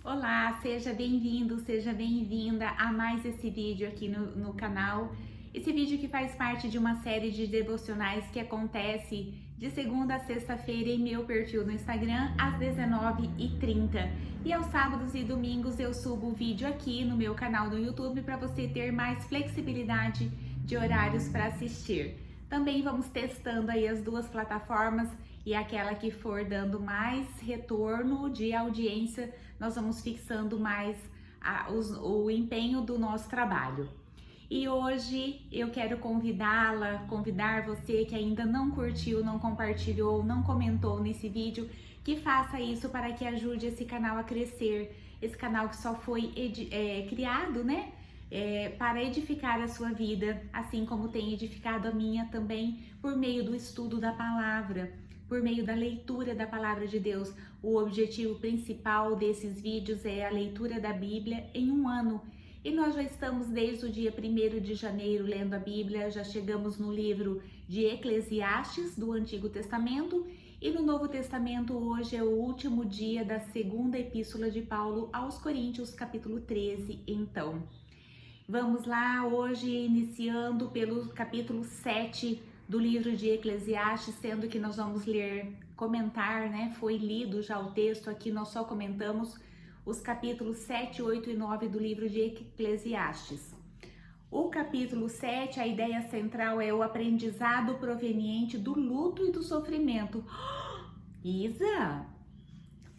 Olá, seja bem-vindo, seja bem-vinda a mais esse vídeo aqui no canal. Esse vídeo que faz parte de uma série de devocionais que acontece de segunda a sexta-feira em meu perfil no Instagram às 19h30. E aos sábados e domingos eu subo o vídeo aqui no meu canal do YouTube para você ter mais flexibilidade de horários para assistir. Também vamos testando aí as duas plataformas e aquela que for dando mais retorno de audiência, nós vamos fixando mais o empenho do nosso trabalho. E hoje eu quero convidar você que ainda não curtiu, não compartilhou, não comentou nesse vídeo, que faça isso para que ajude esse canal a crescer. Esse canal que só foi criado, né? Para edificar a sua vida, assim como tem edificado a minha também, por meio do estudo da palavra, por meio da leitura da palavra de Deus. O objetivo principal desses vídeos é a leitura da Bíblia em um ano. E nós já estamos desde o dia 1º de janeiro lendo a Bíblia, já chegamos no livro de Eclesiastes do Antigo Testamento, e no Novo Testamento hoje é o último dia da segunda epístola de Paulo aos Coríntios, capítulo 13, então. Vamos lá, hoje iniciando pelo capítulo 7 do livro de Eclesiastes, sendo que nós vamos comentar, né? Foi lido já o texto, aqui nós só comentamos os capítulos 7, 8 e 9 do livro de Eclesiastes. O capítulo 7, a ideia central é o aprendizado proveniente do luto e do sofrimento. Isa,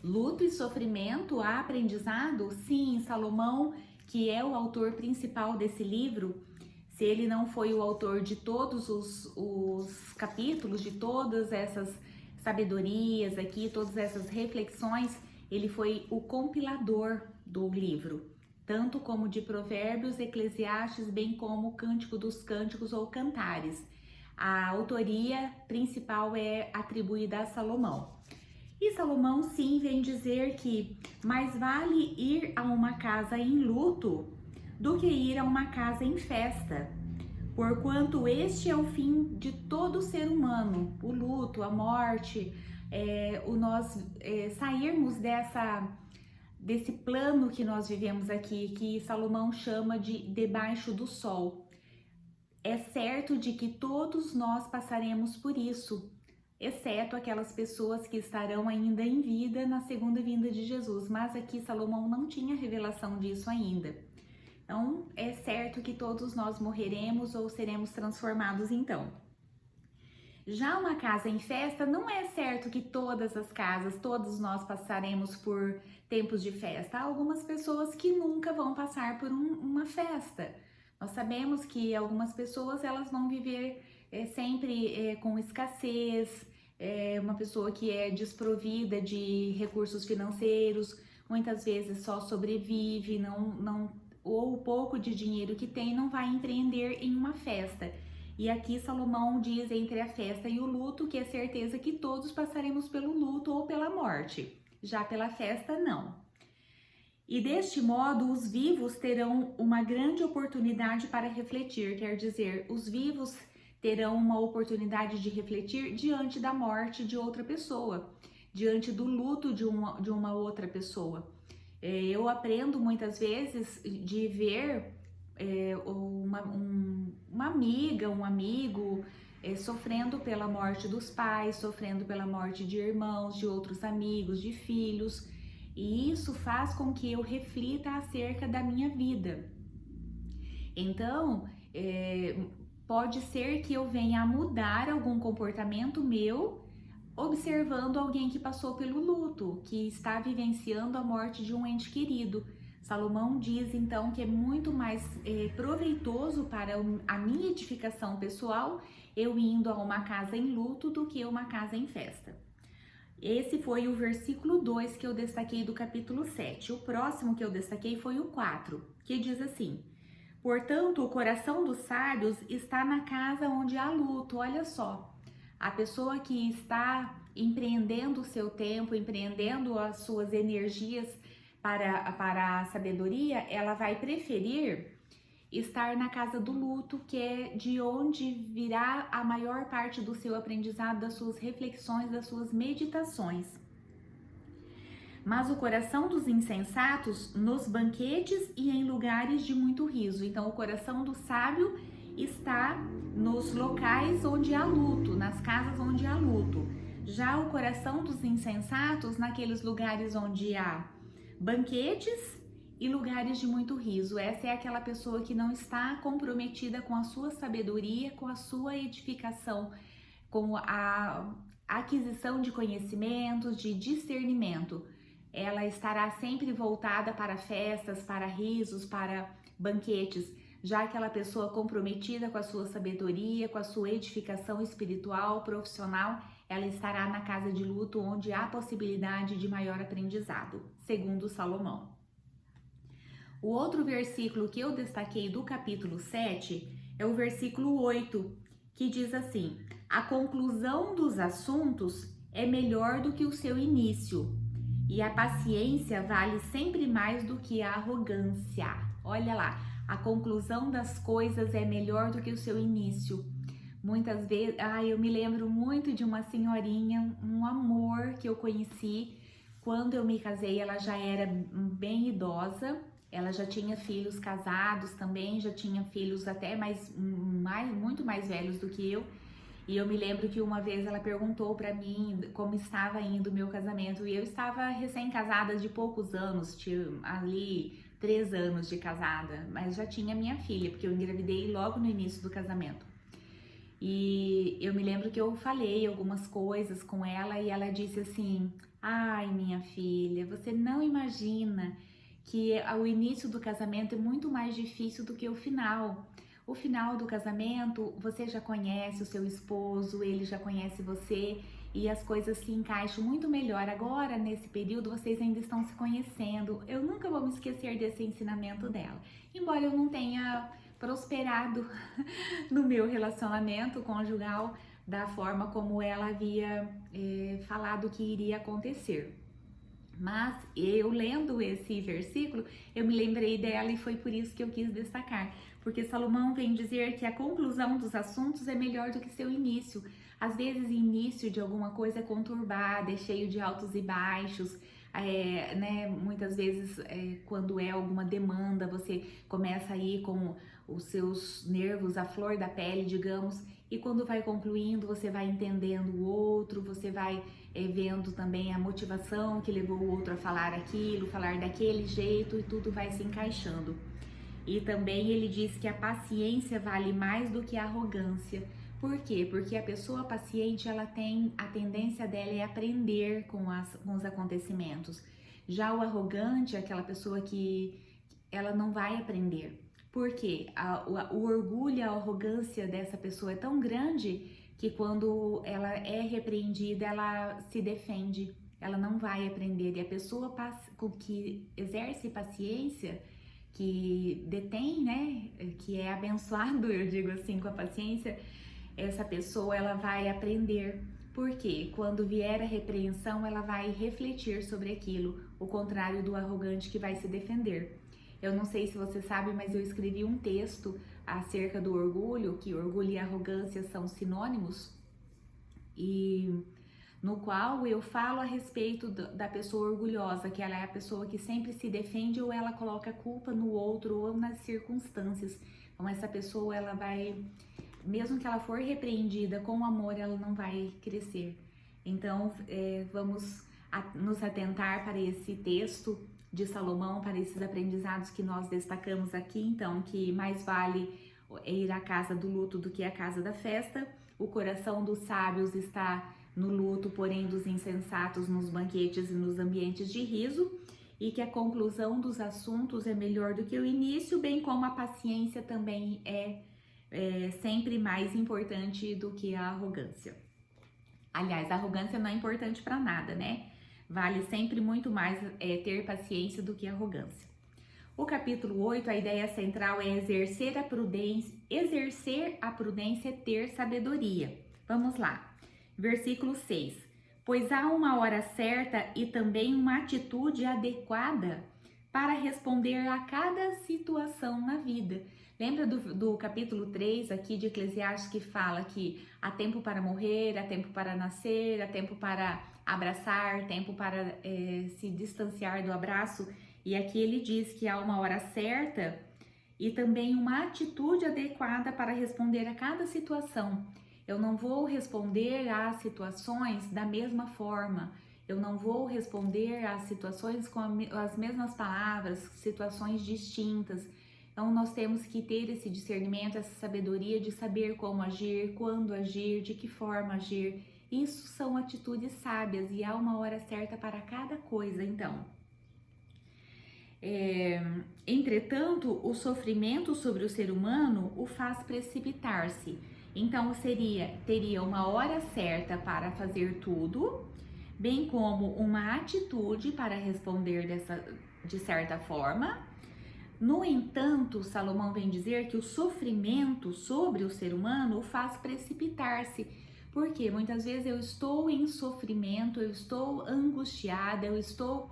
luto e sofrimento, há aprendizado? Sim, Salomão, que é o autor principal desse livro, se ele não foi o autor de todos os capítulos, de todas essas sabedorias aqui, todas essas reflexões, ele foi o compilador do livro, tanto como de Provérbios, Eclesiastes, bem como Cântico dos Cânticos ou Cantares. A autoria principal é atribuída a Salomão. E Salomão sim vem dizer que mais vale ir a uma casa em luto do que ir a uma casa em festa, porquanto este é o fim de todo ser humano, o luto, a morte, nós sairmos desse plano que nós vivemos aqui, que Salomão chama de debaixo do sol. É certo de que todos nós passaremos por isso, exceto aquelas pessoas que estarão ainda em vida na segunda vinda de Jesus, mas aqui Salomão não tinha revelação disso ainda. Então, é certo que todos nós morreremos ou seremos transformados então. Já uma casa em festa, não é certo que todas as casas, todos nós passaremos por tempos de festa. Há algumas pessoas que nunca vão passar por uma festa. Nós sabemos que algumas pessoas elas vão viver sempre com escassez, uma pessoa que é desprovida de recursos financeiros, muitas vezes só sobrevive, ou o pouco de dinheiro que tem não vai empreender em uma festa. E aqui Salomão diz entre a festa e o luto que é certeza que todos passaremos pelo luto ou pela morte, já pela festa não. E deste modo os vivos terão uma grande oportunidade para refletir, quer dizer, os vivos terão uma oportunidade de refletir diante da morte de outra pessoa, diante do luto de uma outra pessoa. Eu aprendo muitas vezes de ver uma amiga, um amigo sofrendo pela morte dos pais, sofrendo pela morte de irmãos, de outros amigos, de filhos, e isso faz com que eu reflita acerca da minha vida. Então, pode ser que eu venha a mudar algum comportamento meu, observando alguém que passou pelo luto, que está vivenciando a morte de um ente querido. Salomão diz então que é muito mais proveitoso para a minha edificação pessoal eu indo a uma casa em luto do que uma casa em festa. Esse foi o versículo 2 que eu destaquei do capítulo 7. O próximo que eu destaquei foi o 4, que diz assim: portanto, o coração dos sábios está na casa onde há luto. Olha só, a pessoa que está empreendendo o seu tempo, empreendendo as suas energias para a sabedoria, ela vai preferir estar na casa do luto, que é de onde virá a maior parte do seu aprendizado, das suas reflexões, das suas meditações. mas o coração dos insensatos nos banquetes e em lugares de muito riso. Então, o coração do sábio está nos locais onde há luto, nas casas onde há luto. Já o coração dos insensatos naqueles lugares onde há banquetes e lugares de muito riso. Essa é aquela pessoa que não está comprometida com a sua sabedoria, com a sua edificação, com a aquisição de conhecimentos, de discernimento. Ela estará sempre voltada para festas, para risos, para banquetes. Já aquela pessoa comprometida com a sua sabedoria, com a sua edificação espiritual, profissional, ela estará na casa de luto, onde há possibilidade de maior aprendizado, segundo Salomão. O outro versículo que eu destaquei do capítulo 7 é o versículo 8, que diz assim: a conclusão dos assuntos é melhor do que o seu início, e a paciência vale sempre mais do que a arrogância. Olha lá, a conclusão das coisas é melhor do que o seu início. Muitas vezes, eu me lembro muito de uma senhorinha, um amor que eu conheci quando eu me casei. Ela já era bem idosa, ela já tinha filhos casados também, já tinha filhos até muito mais velhos do que eu. E eu me lembro que uma vez ela perguntou para mim como estava indo o meu casamento. E eu estava recém-casada de poucos anos, tinha ali 3 anos de casada, mas já tinha minha filha, porque eu engravidei logo no início do casamento. E eu me lembro que eu falei algumas coisas com ela e ela disse assim: ai, minha filha, você não imagina que o início do casamento é muito mais difícil do que o final. O final do casamento, você já conhece o seu esposo, ele já conhece você e as coisas se encaixam muito melhor. Agora, nesse período, vocês ainda estão se conhecendo. Eu nunca vou me esquecer desse ensinamento dela. Embora eu não tenha prosperado no meu relacionamento conjugal da forma como ela havia falado que iria acontecer. Mas eu lendo esse versículo, eu me lembrei dela e foi por isso que eu quis destacar. Porque Salomão vem dizer que a conclusão dos assuntos é melhor do que seu início. Às vezes o início de alguma coisa é conturbado, é cheio de altos e baixos. Muitas vezes quando é alguma demanda, você começa aí com os seus nervos à flor da pele, digamos, e quando vai concluindo, você vai entendendo o outro, você vai vendo também a motivação que levou o outro a falar aquilo, falar daquele jeito, e tudo vai se encaixando. E também ele diz que a paciência vale mais do que a arrogância. Por quê? Porque a pessoa paciente, ela tem a tendência dela é aprender com os acontecimentos. Já o arrogante é aquela pessoa que ela não vai aprender. Por quê? O orgulho, a arrogância dessa pessoa é tão grande que quando ela é repreendida, ela se defende, ela não vai aprender. E a pessoa que exerce paciência, que detém, que é abençoado, eu digo assim, com a paciência, essa pessoa ela vai aprender. Porque quando vier a repreensão, ela vai refletir sobre aquilo, o contrário do arrogante que vai se defender. Eu não sei se você sabe, mas eu escrevi um texto acerca do orgulho, que orgulho e arrogância são sinônimos, e no qual eu falo a respeito da pessoa orgulhosa, que ela é a pessoa que sempre se defende ou ela coloca a culpa no outro ou nas circunstâncias. Então essa pessoa, ela vai, mesmo que ela for repreendida com amor, ela não vai crescer. Então vamos nos atentar para esse texto de Salomão, para esses aprendizados que nós destacamos aqui. Então, que mais vale ir à casa do luto do que à casa da festa. O coração dos sábios está no luto, porém dos insensatos nos banquetes e nos ambientes de riso. E que a conclusão dos assuntos é melhor do que o início, bem como a paciência também é sempre mais importante do que a arrogância. Aliás, a arrogância não é importante para nada, né? Vale sempre muito mais ter paciência do que arrogância. O capítulo 8, a ideia central é exercer a prudência é ter sabedoria. Vamos lá. Versículo 6. Pois há uma hora certa e também uma atitude adequada para responder a cada situação na vida. Lembra do capítulo 3 aqui de Eclesiastes, que fala que há tempo para morrer, há tempo para nascer, há tempo para abraçar, tempo para se distanciar do abraço. E aqui ele diz que há uma hora certa e também uma atitude adequada para responder a cada situação. Eu não vou responder às situações da mesma forma. Eu não vou responder às situações com as mesmas palavras, situações distintas. Então, nós temos que ter esse discernimento, essa sabedoria de saber como agir, quando agir, de que forma agir. Isso são atitudes sábias e há uma hora certa para cada coisa, então. Entretanto, o sofrimento sobre o ser humano o faz precipitar-se. Então, teria uma hora certa para fazer tudo, bem como uma atitude para responder de certa forma. No entanto, Salomão vem dizer que o sofrimento sobre o ser humano o faz precipitar-se, porque muitas vezes eu estou em sofrimento, eu estou angustiada, eu estou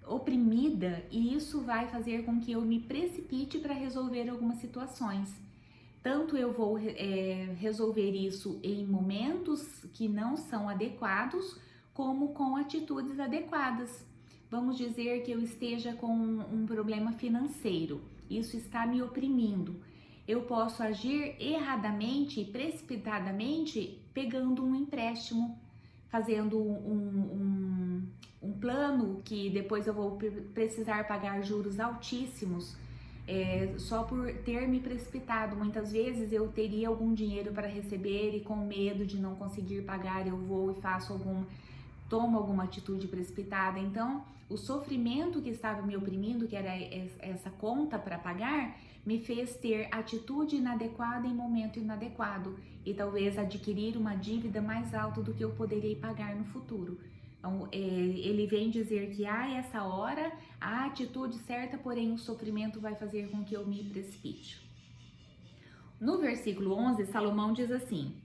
oprimida e isso vai fazer com que eu me precipite para resolver algumas situações. Tanto eu vou resolver isso em momentos que não são adequados, como com atitudes adequadas. Vamos dizer que eu esteja com um problema financeiro, isso está me oprimindo. Eu posso agir erradamente, precipitadamente, pegando um empréstimo, fazendo um plano que depois eu vou precisar pagar juros altíssimos, só por ter me precipitado. Muitas vezes eu teria algum dinheiro para receber e com medo de não conseguir pagar, eu vou e tomo alguma atitude precipitada. Então, o sofrimento que estava me oprimindo, que era essa conta para pagar, me fez ter atitude inadequada em momento inadequado e talvez adquirir uma dívida mais alta do que eu poderia pagar no futuro. Então, ele vem dizer que há essa hora, a atitude certa, porém o sofrimento vai fazer com que eu me precipite. No versículo 11, Salomão diz assim: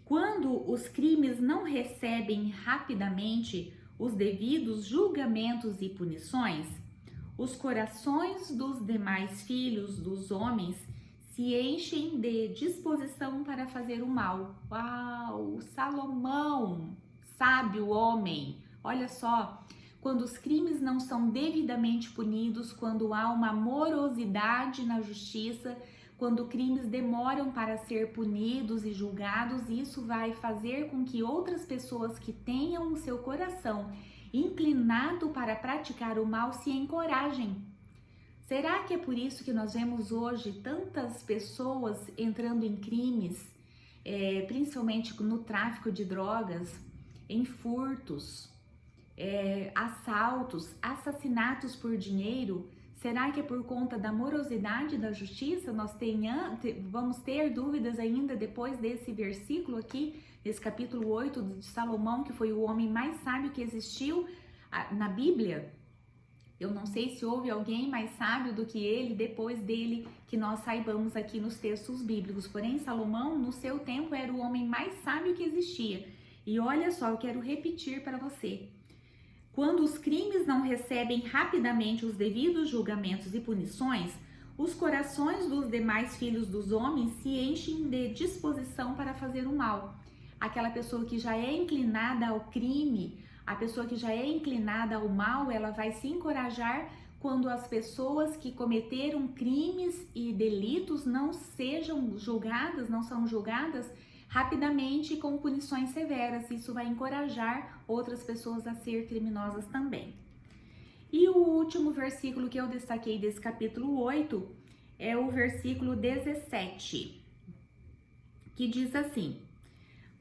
quando os crimes não recebem rapidamente os devidos julgamentos e punições, os corações dos demais filhos dos homens se enchem de disposição para fazer o mal. Uau! Salomão, sábio homem, olha só, quando os crimes não são devidamente punidos, quando há uma morosidade na justiça, quando crimes demoram para ser punidos e julgados, isso vai fazer com que outras pessoas que tenham o seu coração inclinado para praticar o mal se encorajem. Será que é por isso que nós vemos hoje tantas pessoas entrando em crimes, principalmente no tráfico de drogas, em furtos, assaltos, assassinatos por dinheiro? Será que é por conta da morosidade da justiça? Nós vamos ter dúvidas ainda depois desse versículo aqui, nesse capítulo 8 de Salomão, que foi o homem mais sábio que existiu na Bíblia? Eu não sei se houve alguém mais sábio do que ele, depois dele, que nós saibamos aqui nos textos bíblicos. Porém, Salomão, no seu tempo, era o homem mais sábio que existia. E olha só, eu quero repetir para você. Quando os crimes não recebem rapidamente os devidos julgamentos e punições, os corações dos demais filhos dos homens se enchem de disposição para fazer o mal. Aquela pessoa que já é inclinada ao crime, a pessoa que já é inclinada ao mal, ela vai se encorajar quando as pessoas que cometeram crimes e delitos não são julgadas rapidamente com punições severas. Isso vai encorajar outras pessoas a ser criminosas também. E o último versículo que eu destaquei desse capítulo 8 é o versículo 17, que diz assim: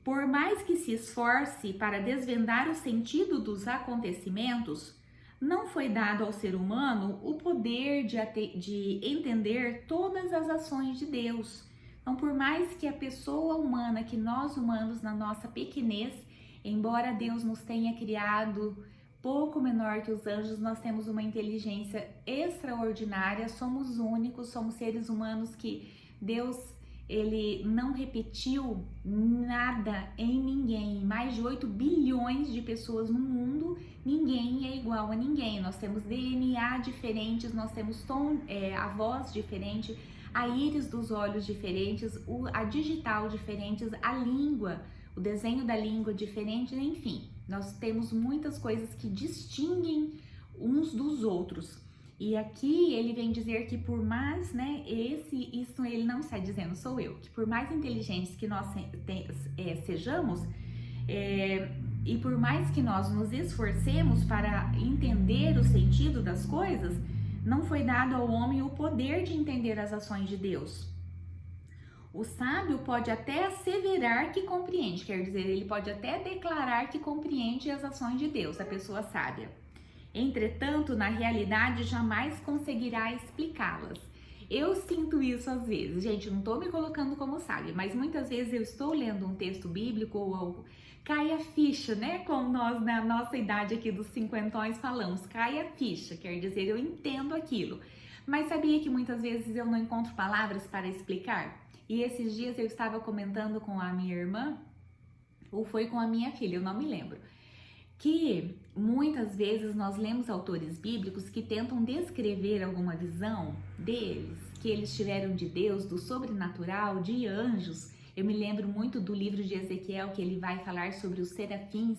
por mais que se esforce para desvendar o sentido dos acontecimentos, não foi dado ao ser humano o poder de entender todas as ações de Deus. Então, por mais que a pessoa humana, que nós humanos, na nossa pequenez, embora Deus nos tenha criado pouco menor que os anjos, nós temos uma inteligência extraordinária, somos únicos, somos seres humanos que Deus, ele não repetiu nada em ninguém. Mais de 8 bilhões de pessoas no mundo, ninguém é igual a ninguém. Nós temos DNA diferentes, nós temos a voz diferente, a íris dos olhos diferentes, a digital diferentes, a língua, o desenho da língua diferente, enfim. Nós temos muitas coisas que distinguem uns dos outros. E aqui ele vem dizer que por mais, né, isso ele não está dizendo, sou eu, que por mais inteligentes que nós sejamos, e por mais que nós nos esforcemos para entender o sentido das coisas, não foi dado ao homem o poder de entender as ações de Deus. O sábio pode até asseverar que compreende, quer dizer, ele pode até declarar que compreende as ações de Deus, a pessoa sábia. Entretanto, na realidade, jamais conseguirá explicá-las. Eu sinto isso às vezes, gente, não estou me colocando como sábia, mas muitas vezes eu estou lendo um texto bíblico ou cai a ficha, né? Como nós na nossa idade aqui dos cinquentões falamos, cai a ficha, quer dizer, eu entendo aquilo. Mas sabia que muitas vezes eu não encontro palavras para explicar? E esses dias eu estava comentando com a minha irmã, ou foi com a minha filha, eu não me lembro, que muitas vezes nós lemos autores bíblicos que tentam descrever alguma visão deles, que eles tiveram de Deus, do sobrenatural, de anjos. Eu me lembro muito do livro de Ezequiel, que ele vai falar sobre os serafins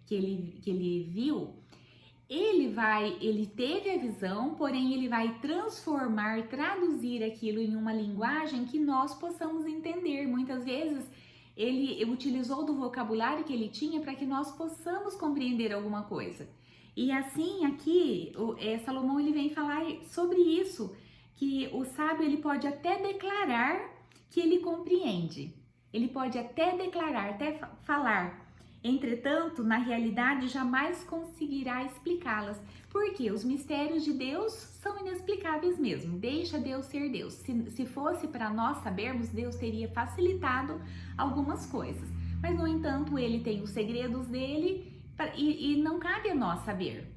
que ele viu. Ele teve a visão, porém ele vai transformar, traduzir aquilo em uma linguagem que nós possamos entender. Muitas vezes ele utilizou do vocabulário que ele tinha para que nós possamos compreender alguma coisa. E assim aqui, Salomão ele vem falar sobre isso, que o sábio ele pode até declarar que ele compreende. Ele pode até declarar, até falar. Entretanto, na realidade, jamais conseguirá explicá-las, porque os mistérios de Deus são inexplicáveis mesmo. Deixa Deus ser Deus. Se fosse para nós sabermos, Deus teria facilitado algumas coisas. Mas, no entanto, ele tem os segredos dele e não cabe a nós saber.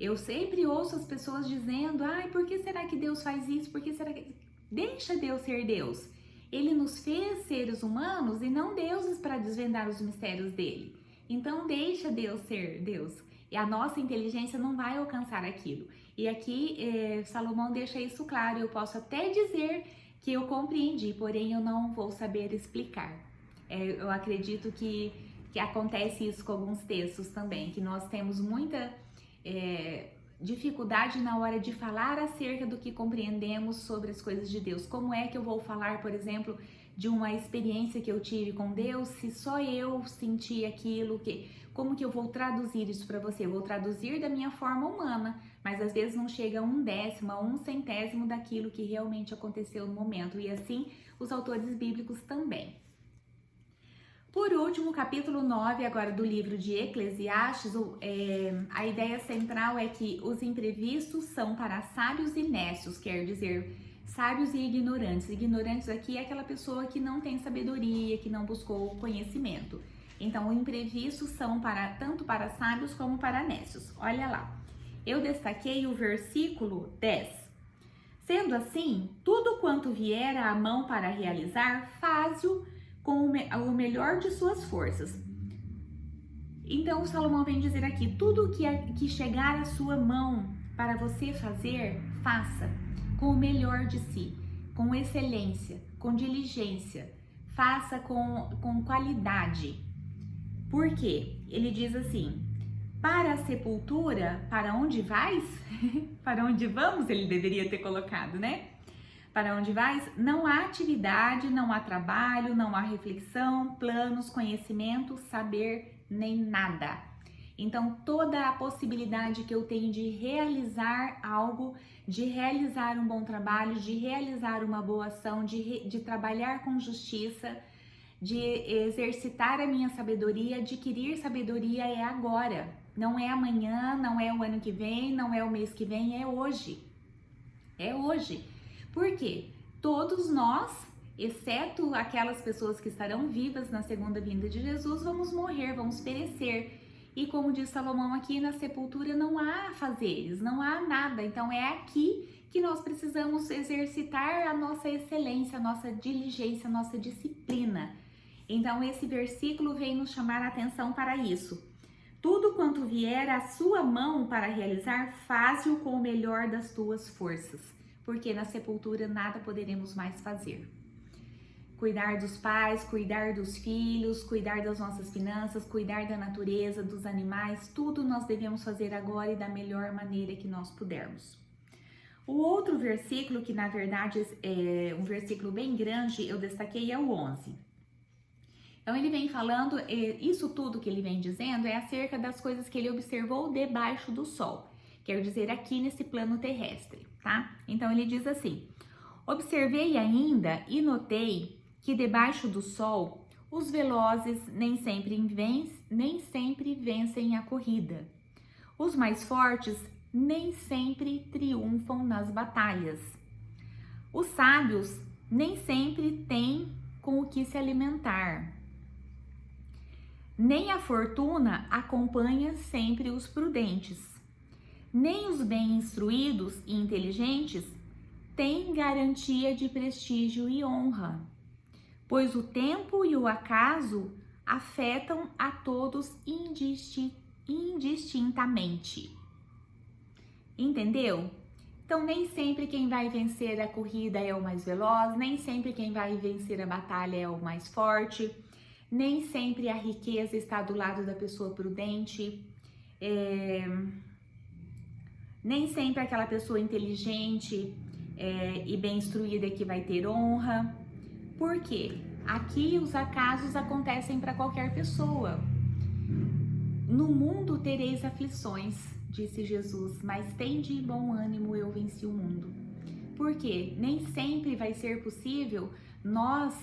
Eu sempre ouço as pessoas dizendo, ai, por que será que Deus faz isso? Por que será que... Deixa Deus ser Deus. Ele nos fez seres humanos e não deuses para desvendar os mistérios dele. Então, deixa Deus ser Deus. E a nossa inteligência não vai alcançar aquilo. E aqui, Salomão deixa isso claro. Eu posso até dizer que eu compreendi, porém eu não vou saber explicar. Eu acredito que acontece isso com alguns textos também, que nós temos muita dificuldade na hora de falar acerca do que compreendemos sobre as coisas de Deus. Como é que eu vou falar, por exemplo, de uma experiência que eu tive com Deus, se só eu senti aquilo, como que eu vou traduzir isso para você? Eu vou traduzir da minha forma humana, mas às vezes não chega a 1/10, a 1/100 daquilo que realmente aconteceu no momento, e assim os autores bíblicos também. Por último, capítulo 9 agora do livro de Eclesiastes, a ideia central é que os imprevistos são para sábios e nécios, quer dizer, sábios e ignorantes. Ignorantes aqui é aquela pessoa que não tem sabedoria, que não buscou conhecimento. Então, imprevistos são tanto para sábios como para nécios. Olha lá, eu destaquei o versículo 10. Sendo assim, tudo quanto vier à mão para realizar, faze-o com o melhor de suas forças. Então, Salomão vem dizer aqui, tudo que chegar à sua mão para você fazer, faça com o melhor de si, com excelência, com diligência, faça com qualidade. Por quê? Ele diz assim, para a sepultura, para onde vais? Para onde vamos? Ele deveria ter colocado, né? Para onde vais? Não há atividade, não há trabalho, não há reflexão, planos, conhecimento, saber, nem nada. Então, toda a possibilidade que eu tenho de realizar algo, de realizar um bom trabalho, de realizar uma boa ação, de trabalhar com justiça, de exercitar a minha sabedoria, adquirir sabedoria é agora. Não é amanhã, não é o ano que vem, não é o mês que vem, é hoje. É hoje. Por quê? Todos nós, exceto aquelas pessoas que estarão vivas na segunda vinda de Jesus, vamos morrer, vamos perecer. E como diz Salomão aqui, na sepultura não há fazeres, não há nada. Então é aqui que nós precisamos exercitar a nossa excelência, a nossa diligência, a nossa disciplina. Então esse versículo vem nos chamar a atenção para isso. Tudo quanto vier à sua mão para realizar, faze-o com o melhor das tuas forças, porque na sepultura nada poderemos mais fazer. cuidar dos pais, cuidar dos filhos, cuidar das nossas finanças, cuidar da natureza, dos animais, tudo nós devemos fazer agora e da melhor maneira que nós pudermos. O outro versículo, que na verdade é um versículo bem grande, eu destaquei, é o 11. Então ele vem falando, isso tudo que ele vem dizendo é acerca das coisas que ele observou debaixo do sol, quer dizer, aqui nesse plano terrestre, tá? Então ele diz assim: observei ainda e notei que debaixo do sol os velozes nem sempre vencem a corrida. Os mais fortes nem sempre triunfam nas batalhas. Os sábios nem sempre têm com o que se alimentar. Nem a fortuna acompanha sempre os prudentes. Nem os bem instruídos e inteligentes têm garantia de prestígio e honra, pois o tempo e o acaso afetam a todos indistintamente. Entendeu? Então, nem sempre quem vai vencer a corrida é o mais veloz, nem sempre quem vai vencer a batalha é o mais forte, nem sempre a riqueza está do lado da pessoa prudente, nem sempre aquela pessoa inteligente e bem instruída que vai ter honra. Por quê? Aqui os acasos acontecem para qualquer pessoa. No mundo tereis aflições, disse Jesus, mas tende bom ânimo, eu venci o mundo. Por quê? Nem sempre vai ser possível nós,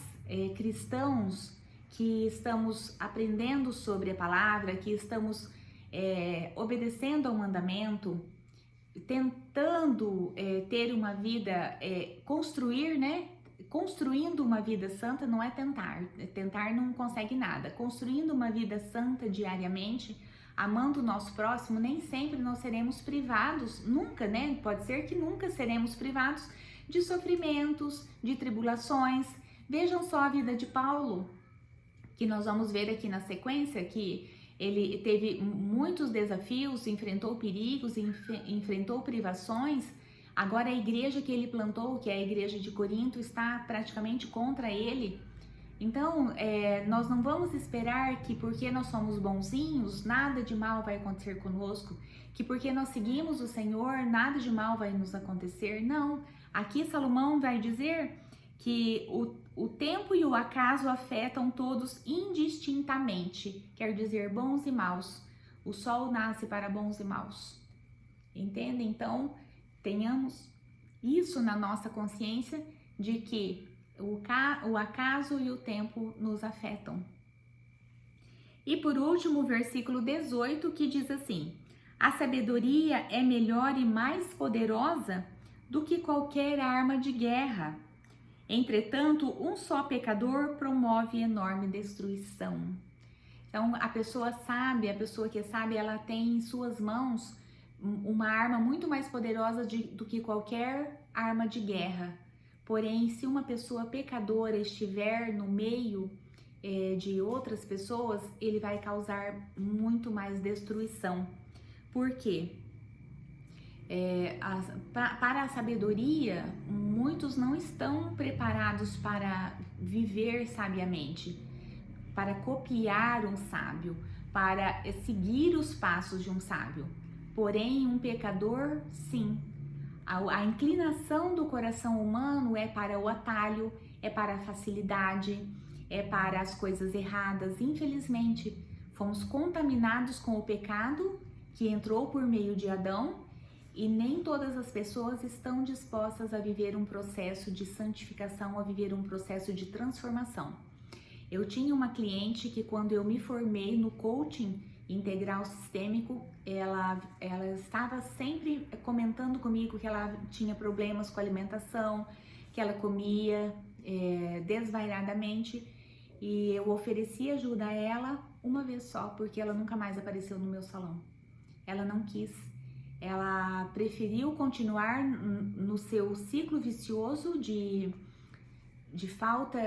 cristãos, que estamos aprendendo sobre a palavra, que estamos obedecendo ao mandamento, tentando ter uma vida, construindo uma vida santa. Não é tentar não consegue nada. Construindo uma vida santa diariamente, amando o nosso próximo, nem sempre nós seremos privados, nunca, né? Pode ser que nunca seremos privados de sofrimentos, de tribulações. Vejam só a vida de Paulo, que nós vamos ver aqui na sequência, que ele teve muitos desafios, enfrentou perigos, enfrentou privações. Agora a igreja que ele plantou, que é a igreja de Corinto, está praticamente contra ele. Então, nós não vamos esperar que porque nós somos bonzinhos, nada de mal vai acontecer conosco, que porque nós seguimos o Senhor, nada de mal vai nos acontecer. Não, aqui Salomão vai dizer que o tempo e o acaso afetam todos indistintamente, quer dizer, bons e maus. O sol nasce para bons e maus. Entende? Então, tenhamos isso na nossa consciência de que o acaso e o tempo nos afetam. E por último, o versículo 18, que diz assim: a sabedoria é melhor e mais poderosa do que qualquer arma de guerra. Entretanto, um só pecador promove enorme destruição. Então, a pessoa sábia, a pessoa que é sábia, ela tem em suas mãos uma arma muito mais poderosa do que qualquer arma de guerra. Porém, se uma pessoa pecadora estiver no meio de outras pessoas, ele vai causar muito mais destruição. Por quê? Para a sabedoria, muitos não estão preparados para viver sabiamente, para copiar um sábio, para seguir os passos de um sábio. Porém, um pecador, sim. A inclinação do coração humano é para o atalho, é para a facilidade, é para as coisas erradas. Infelizmente, fomos contaminados com o pecado que entrou por meio de Adão, e nem todas as pessoas estão dispostas a viver um processo de santificação, a viver um processo de transformação. Eu tinha uma cliente que, quando eu me formei no coaching integral sistêmico, ela estava sempre comentando comigo que ela tinha problemas com a alimentação, que ela comia desvairadamente, e eu ofereci ajuda a ela uma vez só, porque ela nunca mais apareceu no meu salão. Ela não quis, ela preferiu continuar no seu ciclo vicioso de falta.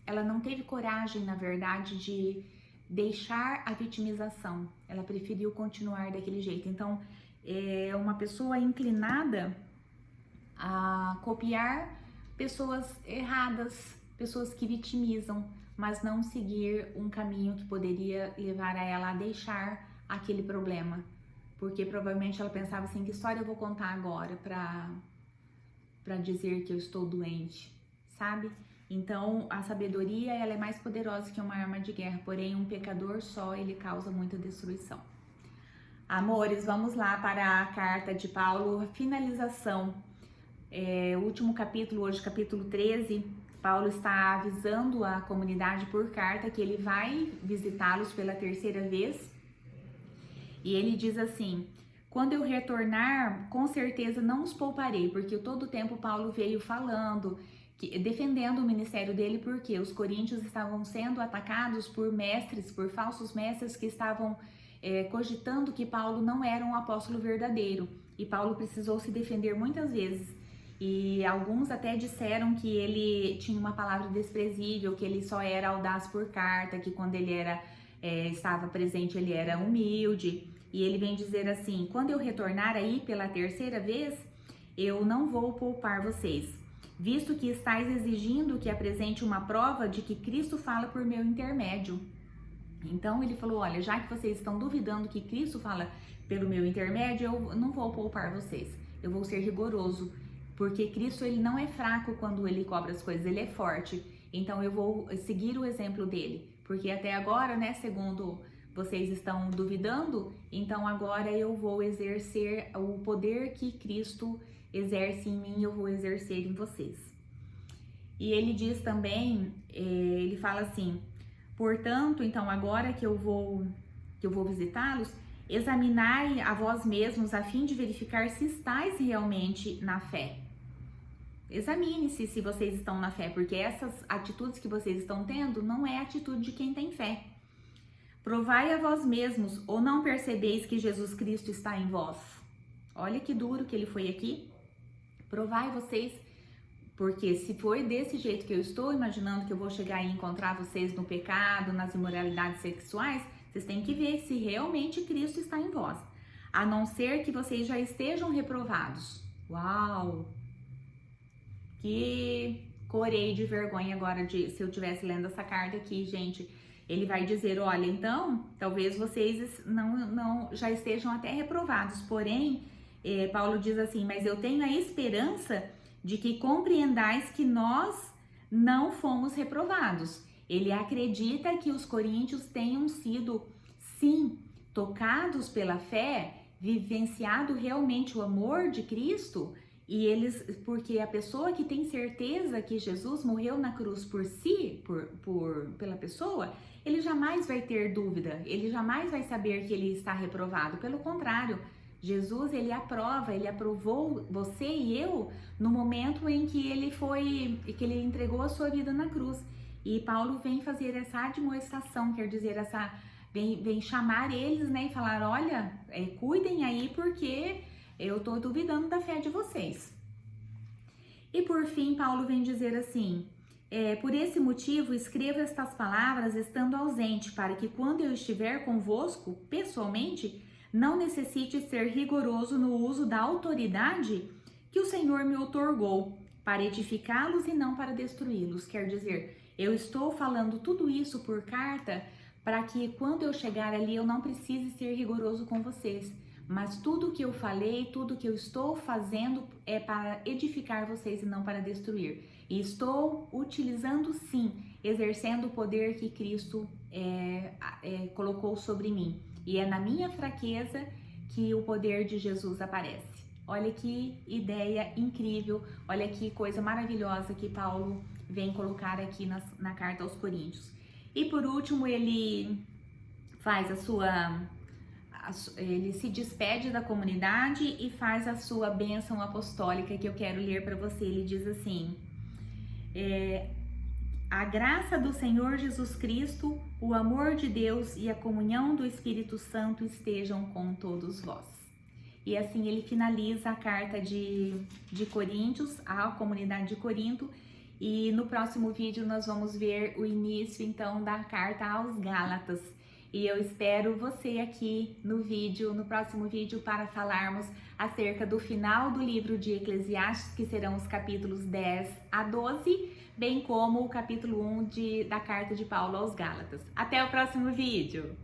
Ela não teve coragem, na verdade, de deixar a vitimização. Ela preferiu continuar daquele jeito. Então, é uma pessoa inclinada a copiar pessoas erradas, pessoas que vitimizam, mas não seguir um caminho que poderia levar a ela a deixar aquele problema. Porque provavelmente ela pensava assim, que história eu vou contar agora para dizer que eu estou doente, sabe? Então, a sabedoria, ela é mais poderosa que uma arma de guerra, porém um pecador só, ele causa muita destruição. Amores, vamos lá para a carta de Paulo, finalização. O último capítulo, hoje capítulo 13, Paulo está avisando a comunidade por carta que ele vai visitá-los pela terceira vez. E ele diz assim: quando eu retornar, com certeza não os pouparei, porque todo o tempo Paulo veio falando, defendendo o ministério dele, porque os coríntios estavam sendo atacados por mestres, por falsos mestres que estavam cogitando que Paulo não era um apóstolo verdadeiro. E Paulo precisou se defender muitas vezes. E alguns até disseram que ele tinha uma palavra desprezível, que ele só era audaz por carta, que quando ele estava presente ele era humilde. E ele vem dizer assim: quando eu retornar aí pela terceira vez, eu não vou poupar vocês, visto que estáis exigindo que apresente uma prova de que Cristo fala por meu intermédio. Então ele falou: olha, já que vocês estão duvidando que Cristo fala pelo meu intermédio, eu não vou poupar vocês, eu vou ser rigoroso, porque Cristo, ele não é fraco quando ele cobra as coisas, ele é forte. Então eu vou seguir o exemplo dele, porque até agora, né, segundo vocês estão duvidando, então agora eu vou exercer o poder que Cristo exerce em mim, eu vou exercer em vocês. E ele diz também, ele fala assim: portanto, então agora que eu vou visitá-los, examinai a vós mesmos a fim de verificar se estáis realmente na fé. Examine-se se vocês estão na fé, porque essas atitudes que vocês estão tendo não é a atitude de quem tem fé. Provai a vós mesmos, ou não percebeis que Jesus Cristo está em vós? Olha que duro que ele foi aqui. Provai vocês, porque se foi desse jeito que eu estou imaginando que eu vou chegar e encontrar vocês no pecado, nas imoralidades sexuais, vocês têm que ver se realmente Cristo está em vós, a não ser que vocês já estejam reprovados. Uau! Que corei de vergonha agora se eu estivesse lendo essa carta aqui, gente. Ele vai dizer: olha, então, talvez vocês não já estejam até reprovados, porém, Paulo diz assim: mas eu tenho a esperança de que compreendais que nós não fomos reprovados. Ele acredita que os coríntios tenham sido, sim, tocados pela fé, vivenciado realmente o amor de Cristo, e eles, porque a pessoa que tem certeza que Jesus morreu na cruz por si, pela pessoa, ele jamais vai ter dúvida, ele jamais vai saber que ele está reprovado. Pelo contrário, Jesus, ele aprova, ele aprovou você e eu no momento em que ele entregou a sua vida na cruz. E Paulo vem fazer essa admoestação, quer dizer, vem chamar eles, né, e falar: olha, cuidem aí, porque eu tô duvidando da fé de vocês. E por fim, Paulo vem dizer assim: por esse motivo, escrevo estas palavras estando ausente, para que quando eu estiver convosco, pessoalmente, não necessite ser rigoroso no uso da autoridade que o Senhor me outorgou, para edificá-los e não para destruí-los. Quer dizer, eu estou falando tudo isso por carta, para que quando eu chegar ali, eu não precise ser rigoroso com vocês. Mas tudo que eu falei, tudo que eu estou fazendo é para edificar vocês e não para destruir. E estou utilizando, sim, exercendo o poder que Cristo colocou sobre mim. E é na minha fraqueza que o poder de Jesus aparece. Olha que ideia incrível, olha que coisa maravilhosa que Paulo vem colocar aqui na carta aos Coríntios. E por último, ele faz ele se despede da comunidade e faz a sua bênção apostólica, que eu quero ler para você. Ele diz assim: a graça do Senhor Jesus Cristo, o amor de Deus e a comunhão do Espírito Santo estejam com todos vós. E assim ele finaliza a carta de Coríntios, à comunidade de Corinto. E no próximo vídeo nós vamos ver o início então da carta aos Gálatas. E eu espero você aqui no próximo vídeo, para falarmos acerca do final do livro de Eclesiastes, que serão os capítulos 10 a 12, bem como o capítulo 1 da carta de Paulo aos Gálatas. Até o próximo vídeo!